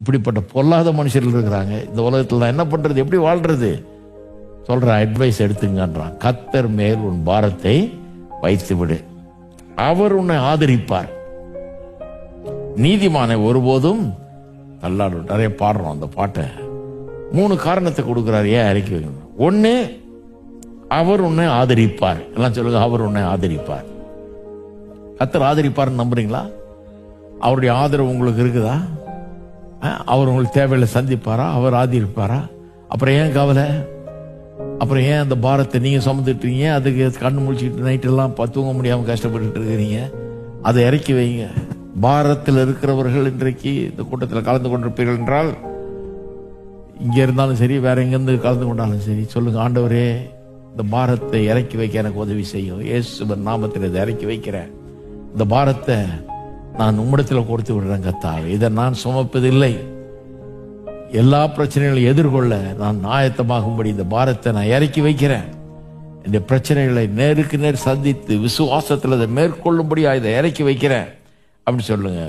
இப்படிப்பட்ட பொல்லாத மனுஷர்கள் இருக்கிறாங்க இந்த உலகத்துல. என்ன பண்றது, எப்படி வாழ்றது? சொல்ற அட்வைஸ் எடுத்துங்கன்றான். கர்த்தர் மேல் உன் பாரத்தை வைத்து விடு, அவர் உன்னை ஆதரிப்பார். நீதிமானை ஒருபோதும் தள்ளாடும். நிறைய பாடுறோம் அந்த பாட்டை. 3 காரணத்தை கொடுக்கிறார் ஏன் அறிக்கை வைக்கணும். 1, அவர் உன்னை ஆதரிப்பார். எல்லாம் சொல்லுங்க, அவர் உன்னை ஆதரிப்பார். கர்த்தர் ஆதரிப்பார்னு நம்புறீங்களா? அவருடைய ஆதரவு உங்களுக்கு இருக்குதா? அவர் உங்களுக்கு தேவையில்லை சந்திப்பாரா? அவர் ஆதரிப்பாரா? அப்புறம் ஏன் கவலை? அப்புறம் ஏன் அந்த பாரத்தை நீங்க சுமந்துட்டீங்க? அதுக்கு கண்ணு முடிச்சுட்டு நைட்டெல்லாம் தூங்க முடியாம கஷ்டப்பட்டு இருக்கிறீங்க. அதை இறக்கி வைங்க. பாரத்தில் இருக்கிறவர்கள் இன்றைக்கு இந்த கூட்டத்தில் கலந்து கொண்டிருப்பீர்கள் என்றால், இங்க இருந்தாலும் சரி, வேற எங்கிருந்து கலந்து கொண்டாலும் சரி, சொல்லுங்க, ஆண்டவரே இந்த பாரத்தை இறக்கி வைக்க எனக்கு உதவி செய்யும். இயேசுவின் நாமத்தில் இதை இறக்கி வைக்கிறேன். இந்த பாரத்தை நான் உம்மிடத்தில் கொடுத்து விடுறேன் கர்த்தாவே. இதை நான் சுமப்பதில்லை. எல்லா பிரச்சனைகளையும் எதிர்கொள்ள நான் ஆயத்தமாகும்படி இந்த பாரத்தை நான் இறக்கி வைக்கிறேன். இந்த பிரச்சனைகளை நேருக்கு நேர் சந்தித்து விசுவாசத்தில் அதை மேற்கொள்ளும்படி இதை இறக்கி வைக்கிறேன் அப்படின்னு சொல்லுங்க.